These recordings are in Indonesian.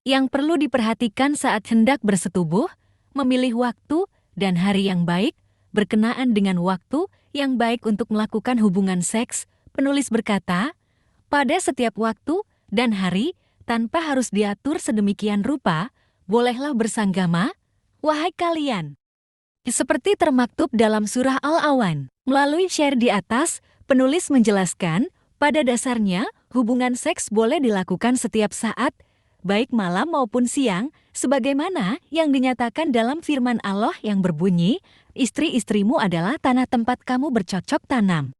yang perlu diperhatikan saat hendak bersetubuh, memilih waktu dan hari yang baik, berkenaan dengan waktu yang baik untuk melakukan hubungan seks, penulis berkata, pada setiap waktu dan hari, tanpa harus diatur sedemikian rupa, bolehlah bersanggama, wahai kalian. Seperti termaktub dalam surah Al-Awan. Melalui share di atas, penulis menjelaskan, pada dasarnya, hubungan seks boleh dilakukan setiap saat, baik malam maupun siang, sebagaimana yang dinyatakan dalam firman Allah yang berbunyi, istri-istrimu adalah tanah tempat kamu bercocok tanam.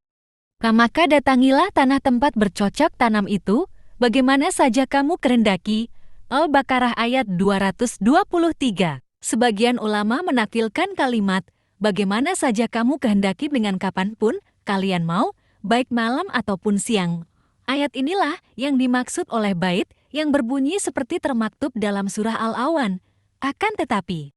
Maka datangilah tanah tempat bercocok tanam itu, bagaimana saja kamu kehendaki. Al-Baqarah ayat 223. Sebagian ulama menakilkan kalimat, bagaimana saja kamu kehendaki dengan kapanpun kalian mau, baik malam ataupun siang. Ayat inilah yang dimaksud oleh bait yang berbunyi seperti termaktub dalam surah Al-Awan. Akan tetapi,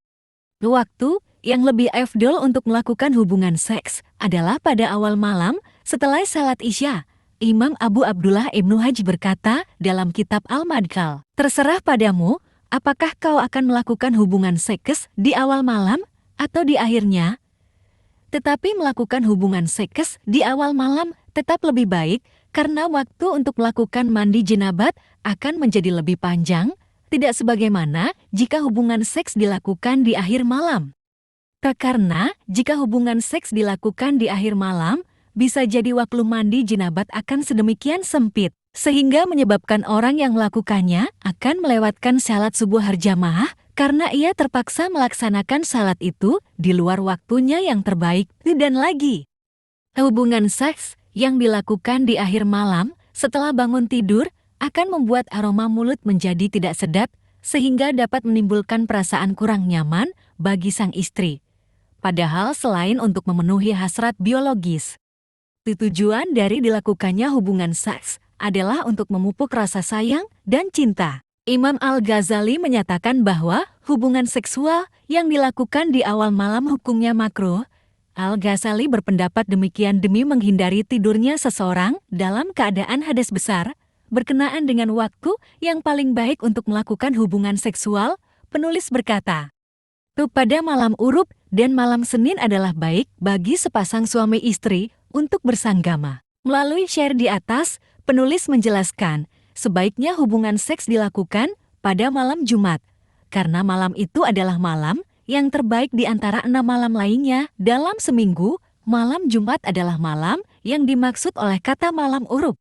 waktu yang lebih afdol untuk melakukan hubungan seks adalah pada awal malam setelah salat Isya. Imam Abu Abdullah Ibnu Hajj berkata dalam kitab Al-Madkhal, terserah padamu, apakah kau akan melakukan hubungan seks di awal malam atau di akhirnya? Tetapi melakukan hubungan seks di awal malam tetap lebih baik karena waktu untuk melakukan mandi jenabat akan menjadi lebih panjang, tidak sebagaimana jika hubungan seks dilakukan di akhir malam. Karena jika hubungan seks dilakukan di akhir malam, bisa jadi waktu mandi jenabat akan sedemikian sempit, sehingga menyebabkan orang yang melakukannya akan melewatkan salat subuh berjamaah karena ia terpaksa melaksanakan salat itu di luar waktunya yang terbaik. Dan lagi, hubungan seks yang dilakukan di akhir malam setelah bangun tidur akan membuat aroma mulut menjadi tidak sedap, sehingga dapat menimbulkan perasaan kurang nyaman bagi sang istri. Padahal selain untuk memenuhi hasrat biologis, tujuan dari dilakukannya hubungan seks adalah untuk memupuk rasa sayang dan cinta. Imam Al-Ghazali menyatakan bahwa hubungan seksual yang dilakukan di awal malam hukumnya makruh. Al-Ghazali berpendapat demikian demi menghindari tidurnya seseorang dalam keadaan hadas besar, berkenaan dengan waktu yang paling baik untuk melakukan hubungan seksual. Penulis berkata, pada malam Urub dan malam Senin adalah baik bagi sepasang suami istri untuk bersanggama. Melalui share di atas, penulis menjelaskan, sebaiknya hubungan seks dilakukan pada malam Jumat, karena malam itu adalah malam yang terbaik di antara 6 malam lainnya dalam seminggu. Malam Jumat adalah malam yang dimaksud oleh kata malam Urub.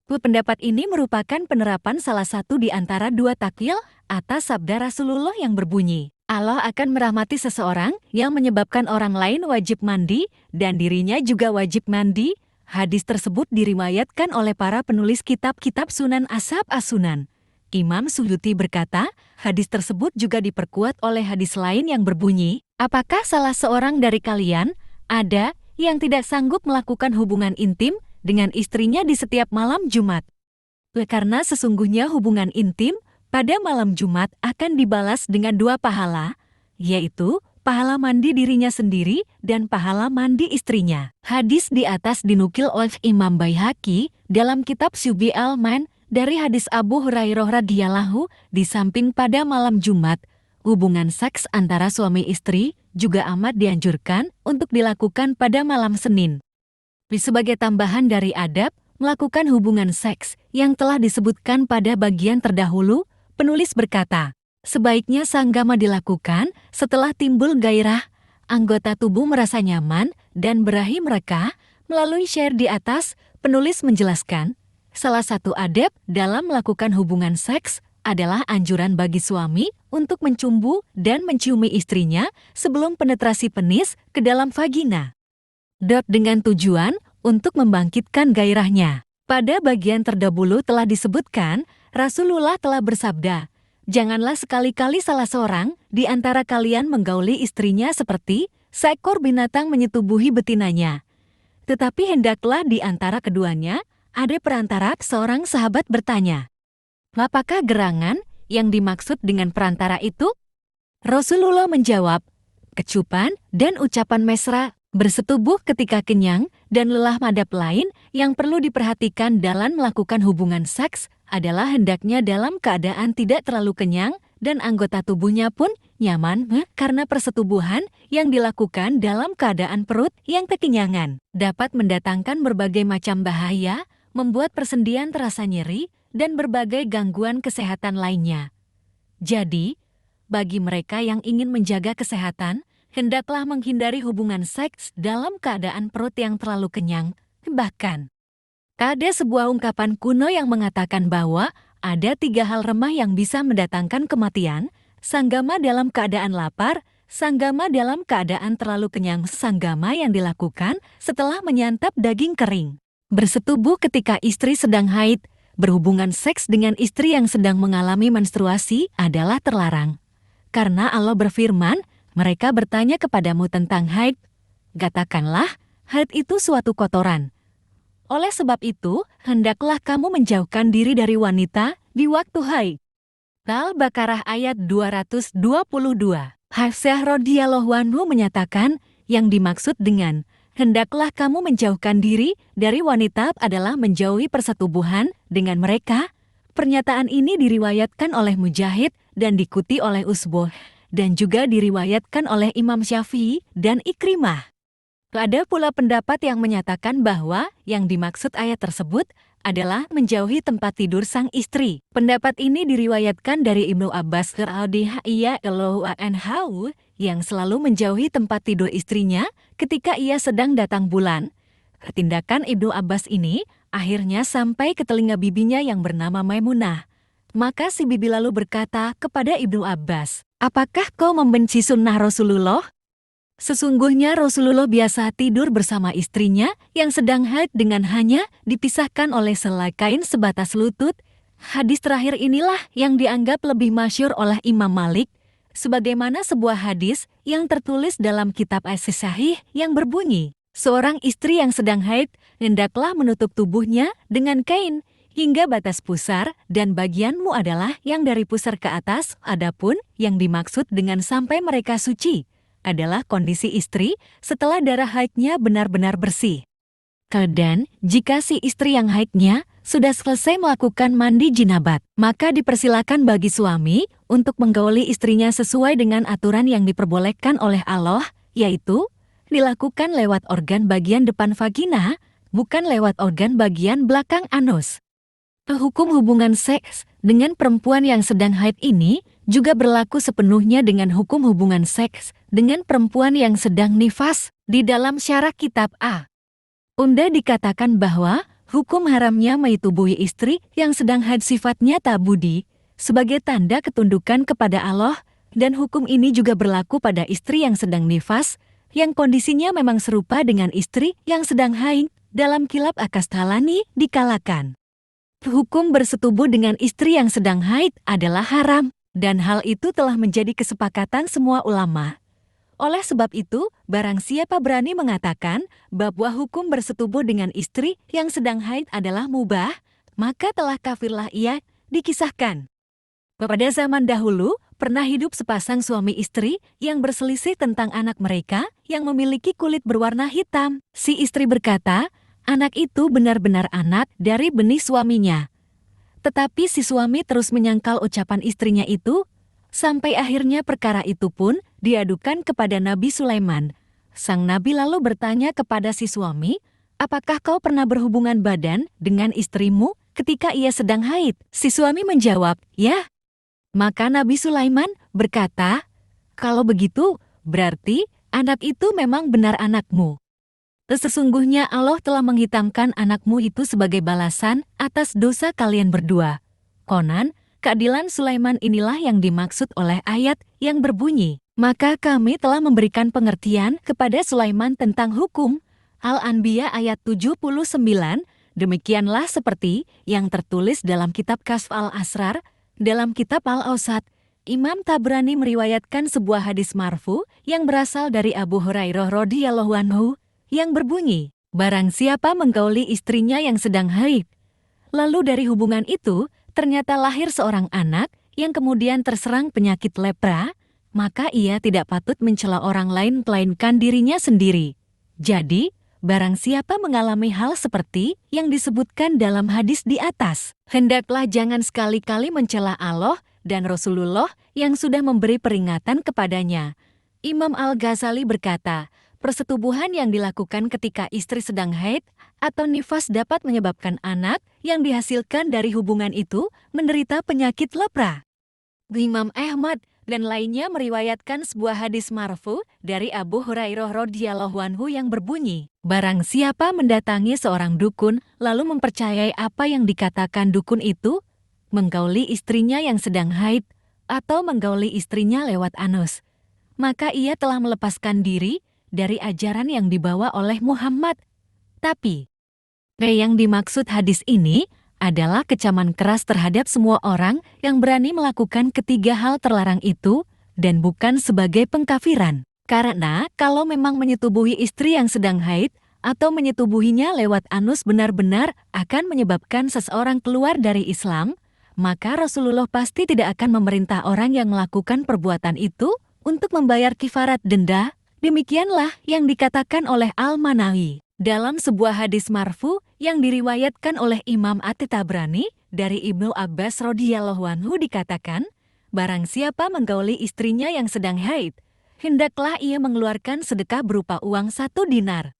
Pendapat ini merupakan penerapan salah satu di antara 2 takwil atas sabda Rasulullah yang berbunyi, Allah akan merahmati seseorang yang menyebabkan orang lain wajib mandi dan dirinya juga wajib mandi. Hadis tersebut diriwayatkan oleh para penulis kitab-kitab Sunan Ashab As-Sunan. Imam Suyuti berkata, hadis tersebut juga diperkuat oleh hadis lain yang berbunyi, apakah salah seorang dari kalian ada yang tidak sanggup melakukan hubungan intim dengan istrinya di setiap malam Jumat? Karena sesungguhnya hubungan intim pada malam Jumat akan dibalas dengan 2 pahala, yaitu pahala mandi dirinya sendiri dan pahala mandi istrinya. Hadis di atas dinukil oleh Imam Baihaqi dalam kitab Syubi Al-Man dari hadis Abu Hurairah radhiyallahu. Di samping pada malam Jumat, hubungan seks antara suami istri juga amat dianjurkan untuk dilakukan pada malam Senin. Sebagai tambahan dari adab melakukan hubungan seks yang telah disebutkan pada bagian terdahulu, penulis berkata, sebaiknya sanggama dilakukan setelah timbul gairah, anggota tubuh merasa nyaman, dan berahi mereka. Melalui share di atas, penulis menjelaskan, salah satu adab dalam melakukan hubungan seks adalah anjuran bagi suami untuk mencumbu dan menciumi istrinya sebelum penetrasi penis ke dalam vagina. Dengan tujuan untuk membangkitkan gairahnya. Pada bagian terdahulu telah disebutkan, Rasulullah telah bersabda, janganlah sekali-kali salah seorang di antara kalian menggauli istrinya seperti seekor binatang menyetubuhi betinanya. Tetapi hendaklah di antara keduanya ada perantara. Seorang sahabat bertanya, apakah gerangan yang dimaksud dengan perantara itu? Rasulullah menjawab, kecupan dan ucapan mesra, bersetubuh ketika kenyang, dan lelah madap lain yang perlu diperhatikan dalam melakukan hubungan seks adalah hendaknya dalam keadaan tidak terlalu kenyang dan anggota tubuhnya pun nyaman karena persetubuhan yang dilakukan dalam keadaan perut yang kekenyangan dapat mendatangkan berbagai macam bahaya, membuat persendian terasa nyeri, dan berbagai gangguan kesehatan lainnya. Jadi, bagi mereka yang ingin menjaga kesehatan, hendaklah menghindari hubungan seks dalam keadaan perut yang terlalu kenyang. Bahkan, ada sebuah ungkapan kuno yang mengatakan bahwa ada 3 hal remah yang bisa mendatangkan kematian: sanggama dalam keadaan lapar, sanggama dalam keadaan terlalu kenyang, sanggama yang dilakukan setelah menyantap daging kering. Bersetubuh ketika istri sedang haid, berhubungan seks dengan istri yang sedang mengalami menstruasi adalah terlarang. Karena Allah berfirman, mereka bertanya kepadamu tentang haid. Katakanlah, haid itu suatu kotoran. Oleh sebab itu, hendaklah kamu menjauhkan diri dari wanita di waktu haid. Al-Baqarah ayat 222. Hafsah radhiyallahu anhu menyatakan, yang dimaksud dengan hendaklah kamu menjauhkan diri dari wanita adalah menjauhi persetubuhan dengan mereka. Pernyataan ini diriwayatkan oleh Mujahid dan diikuti oleh Usbuh, dan juga diriwayatkan oleh Imam Syafi'i dan Ikrimah. Ada pula pendapat yang menyatakan bahwa yang dimaksud ayat tersebut adalah menjauhi tempat tidur sang istri. Pendapat ini diriwayatkan dari Ibnu Abbas radhiyallahu anhu yang selalu menjauhi tempat tidur istrinya ketika ia sedang datang bulan. Tindakan Ibnu Abbas ini akhirnya sampai ke telinga bibinya yang bernama Maimunah. Maka si bibi lalu berkata kepada Ibnu Abbas, "Apakah kau membenci sunnah Rasulullah? Sesungguhnya Rasulullah biasa tidur bersama istrinya yang sedang haid dengan hanya dipisahkan oleh selai kain sebatas lutut." Hadis terakhir inilah yang dianggap lebih masyhur oleh Imam Malik, sebagaimana sebuah hadis yang tertulis dalam kitab As-Sahih yang berbunyi, seorang istri yang sedang haid hendaklah menutup tubuhnya dengan kain hingga batas pusar, dan bagianmu adalah yang dari pusar ke atas. Adapun yang dimaksud dengan sampai mereka suci adalah kondisi istri setelah darah haidnya benar-benar bersih. Dan jika si istri yang haidnya sudah selesai melakukan mandi jinabat, maka dipersilakan bagi suami untuk menggauli istrinya sesuai dengan aturan yang diperbolehkan oleh Allah, yaitu dilakukan lewat organ bagian depan vagina, bukan lewat organ bagian belakang anus. Hukum hubungan seks dengan perempuan yang sedang haid ini juga berlaku sepenuhnya dengan hukum hubungan seks dengan perempuan yang sedang nifas. Di dalam syarah kitab Unda dikatakan bahwa hukum haramnya metubuhi istri yang sedang haid sifatnya tabudi sebagai tanda ketundukan kepada Allah, dan hukum ini juga berlaku pada istri yang sedang nifas yang kondisinya memang serupa dengan istri yang sedang haid. Dalam kilab Akastalani dikalakan, hukum bersetubuh dengan istri yang sedang haid adalah haram, dan hal itu telah menjadi kesepakatan semua ulama. Oleh sebab itu, barang siapa berani mengatakan bahwa hukum bersetubuh dengan istri yang sedang haid adalah mubah, maka telah kafirlah ia. Dikisahkan, pada zaman dahulu, pernah hidup sepasang suami istri yang berselisih tentang anak mereka yang memiliki kulit berwarna hitam. Si istri berkata, anak itu benar-benar anak dari benih suaminya. Tetapi si suami terus menyangkal ucapan istrinya itu, sampai akhirnya perkara itu pun diadukan kepada Nabi Sulaiman. Sang Nabi lalu bertanya kepada si suami, "Apakah kau pernah berhubungan badan dengan istrimu ketika ia sedang haid?" Si suami menjawab, "Ya." Maka Nabi Sulaiman berkata, "Kalau begitu, berarti anak itu memang benar anakmu. Sesungguhnya Allah telah menghitamkan anakmu itu sebagai balasan atas dosa kalian berdua." Konon, keadilan Sulaiman inilah yang dimaksud oleh ayat yang berbunyi, "Maka kami telah memberikan pengertian kepada Sulaiman tentang hukum." Al-Anbiya ayat 79, demikianlah seperti yang tertulis dalam kitab Kasf al-Asrar. Dalam kitab Al-Awsat, Imam Tabrani meriwayatkan sebuah hadis marfu yang berasal dari Abu Hurairah radhiyallahu anhu yang berbunyi, "Barang siapa menggauli istrinya yang sedang haid, lalu dari hubungan itu ternyata lahir seorang anak yang kemudian terserang penyakit lepra, maka ia tidak patut mencela orang lain melainkan dirinya sendiri. Jadi, Barang siapa mengalami hal seperti yang disebutkan dalam hadis di atas, hendaklah jangan sekali-kali mencela Allah dan Rasulullah yang sudah memberi peringatan kepadanya. Imam Al-Ghazali berkata, persetubuhan yang dilakukan ketika istri sedang haid atau nifas dapat menyebabkan anak yang dihasilkan dari hubungan itu menderita penyakit lepra. Imam Ahmad dan lainnya meriwayatkan sebuah hadis marfu dari Abu Hurairah radhiyallahu anhu yang berbunyi, barang siapa mendatangi seorang dukun lalu mempercayai apa yang dikatakan dukun itu, menggauli istrinya yang sedang haid atau menggauli istrinya lewat anus, maka ia telah melepaskan diri dari ajaran yang dibawa oleh Muhammad. Tapi, yang dimaksud hadis ini adalah kecaman keras terhadap semua orang yang berani melakukan ketiga hal terlarang itu dan bukan sebagai pengkafiran. Karena kalau memang menyetubuhi istri yang sedang haid atau menyetubuhinya lewat anus benar-benar akan menyebabkan seseorang keluar dari Islam, maka Rasulullah pasti tidak akan memerintah orang yang melakukan perbuatan itu untuk membayar kifarat denda. Demikianlah yang dikatakan oleh Al-Manawi dalam sebuah hadis marfu yang diriwayatkan oleh Imam At-Tabrani dari Ibnu Abbas radhiyallahu anhu dikatakan, barang siapa menggauli istrinya yang sedang haid, hendaklah ia mengeluarkan sedekah berupa uang 1 dinar.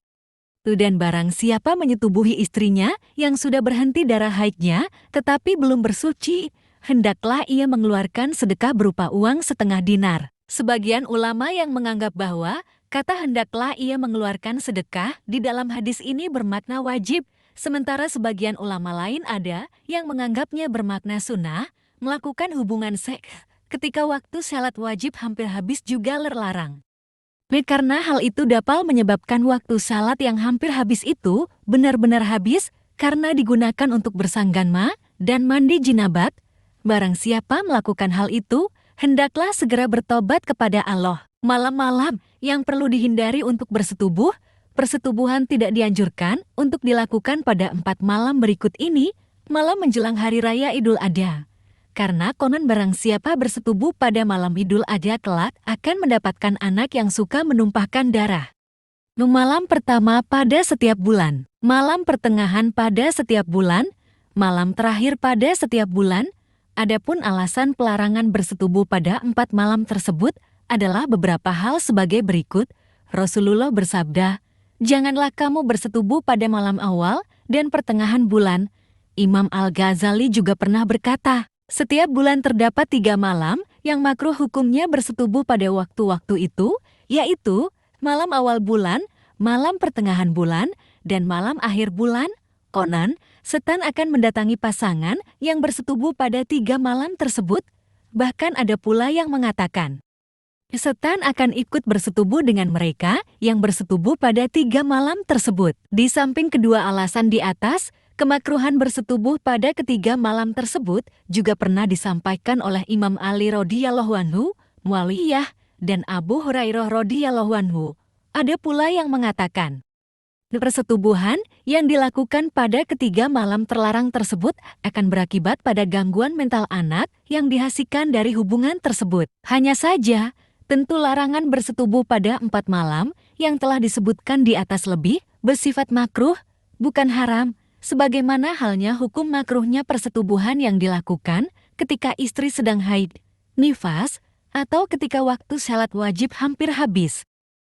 Dan barang siapa menyetubuhi istrinya yang sudah berhenti darah haidnya tetapi belum bersuci, hendaklah ia mengeluarkan sedekah berupa uang 1/2 dinar. Sebagian ulama yang menganggap bahwa kata hendaklah ia mengeluarkan sedekah di dalam hadis ini bermakna wajib, sementara sebagian ulama lain ada yang menganggapnya bermakna sunnah, melakukan hubungan seks ketika waktu salat wajib hampir habis juga terlarang. Karena hal itu dapat menyebabkan waktu salat yang hampir habis itu benar-benar habis karena digunakan untuk bersanggama dan mandi jinabat. Barang siapa melakukan hal itu, hendaklah segera bertobat kepada Allah. Malam-malam yang perlu dihindari untuk bersetubuh, persetubuhan tidak dianjurkan untuk dilakukan pada 4 malam berikut ini, malam menjelang Hari Raya Idul Adha. Karena konon barang siapa bersetubuh pada malam Idul Adha kelak akan mendapatkan anak yang suka menumpahkan darah. Malam pertama pada setiap bulan, malam pertengahan pada setiap bulan, malam terakhir pada setiap bulan. Adapun alasan pelarangan bersetubuh pada 4 malam tersebut adalah beberapa hal sebagai berikut. Rasulullah bersabda, janganlah kamu bersetubuh pada malam awal dan pertengahan bulan. Imam Al-Ghazali juga pernah berkata, setiap bulan terdapat 3 malam yang makruh hukumnya bersetubuh pada waktu-waktu itu, yaitu malam awal bulan, malam pertengahan bulan, dan malam akhir bulan. Konon, setan akan mendatangi pasangan yang bersetubuh pada 3 malam tersebut. Bahkan ada pula yang mengatakan, setan akan ikut bersetubuh dengan mereka yang bersetubuh pada 3 malam tersebut. Di samping kedua alasan di atas, kemakruhan bersetubuh pada ketiga malam tersebut juga pernah disampaikan oleh Imam Ali radhiyallahu anhu, Muawiyah, dan Abu Hurairah radhiyallahu anhu. Ada pula yang mengatakan, persetubuhan yang dilakukan pada ketiga malam terlarang tersebut akan berakibat pada gangguan mental anak yang dihasilkan dari hubungan tersebut. Hanya saja, tentu larangan bersetubuh pada 4 malam yang telah disebutkan di atas lebih bersifat makruh, bukan haram, sebagaimana halnya hukum makruhnya persetubuhan yang dilakukan ketika istri sedang haid, nifas, atau ketika waktu salat wajib hampir habis.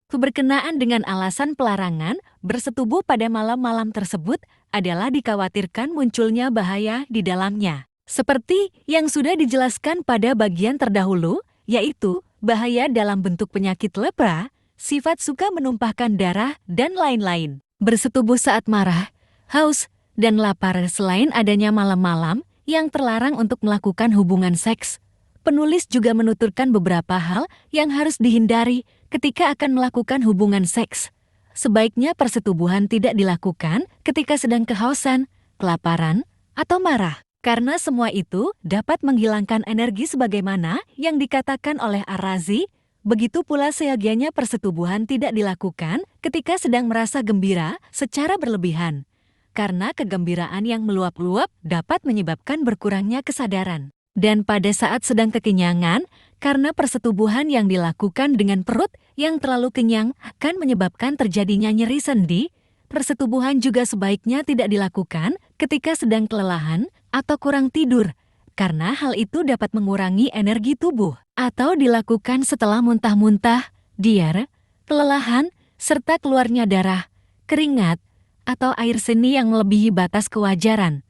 Berkenaan dengan alasan pelarangan bersetubuh pada malam-malam tersebut adalah dikhawatirkan munculnya bahaya di dalamnya. Seperti yang sudah dijelaskan pada bagian terdahulu, yaitu bahaya dalam bentuk penyakit lepra, sifat suka menumpahkan darah, dan lain-lain. Bersetubuh saat marah, haus, dan lapar selain adanya malam-malam yang terlarang untuk melakukan hubungan seks. Penulis juga menuturkan beberapa hal yang harus dihindari ketika akan melakukan hubungan seks. Sebaiknya persetubuhan tidak dilakukan ketika sedang kehausan, kelaparan, atau marah. Karena semua itu dapat menghilangkan energi sebagaimana yang dikatakan oleh Ar-Razi. Begitu pula seyogianya persetubuhan tidak dilakukan ketika sedang merasa gembira secara berlebihan. Karena kegembiraan yang meluap-luap dapat menyebabkan berkurangnya kesadaran. Dan pada saat sedang kekenyangan, karena persetubuhan yang dilakukan dengan perut yang terlalu kenyang akan menyebabkan terjadinya nyeri sendi, Persetubuhan juga sebaiknya tidak dilakukan ketika sedang kelelahan atau kurang tidur, karena hal itu dapat mengurangi energi tubuh. Atau dilakukan setelah muntah-muntah, diare, kelelahan, serta keluarnya darah, keringat, atau air seni yang melebihi batas kewajaran.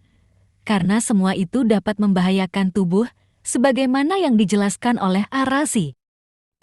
Karena semua itu dapat membahayakan tubuh, sebagaimana yang dijelaskan oleh Arazi.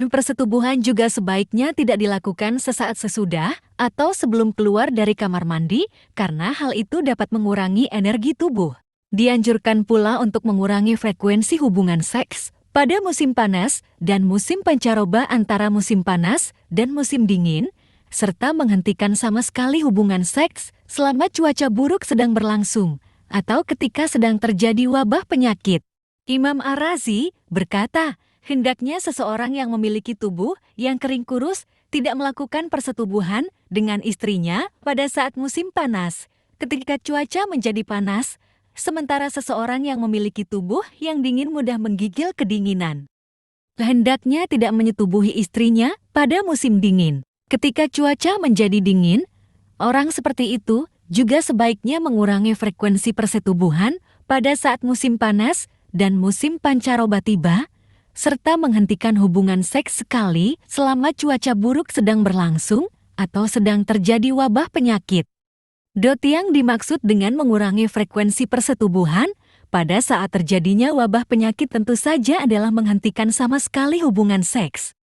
Persetubuhan juga sebaiknya tidak dilakukan sesaat sesudah atau sebelum keluar dari kamar mandi, karena hal itu dapat mengurangi energi tubuh. Dianjurkan pula untuk mengurangi frekuensi hubungan seks pada musim panas dan musim pancaroba antara musim panas dan musim dingin, serta menghentikan sama sekali hubungan seks selama cuaca buruk sedang berlangsung atau ketika sedang terjadi wabah penyakit. Imam Arazi berkata, hendaknya seseorang yang memiliki tubuh yang kering kurus tidak melakukan persetubuhan dengan istrinya pada saat musim panas, ketika cuaca menjadi panas, sementara seseorang yang memiliki tubuh yang dingin mudah menggigil kedinginan. Hendaknya tidak menyetubuhi istrinya pada musim dingin. Ketika cuaca menjadi dingin, orang seperti itu juga sebaiknya mengurangi frekuensi persetubuhan pada saat musim panas dan musim pancaroba tiba, serta menghentikan hubungan seks sekali selama cuaca buruk sedang berlangsung atau sedang terjadi wabah penyakit. Yang dimaksud dengan mengurangi frekuensi persetubuhan pada saat terjadinya wabah penyakit tentu saja adalah menghentikan sama sekali hubungan seks.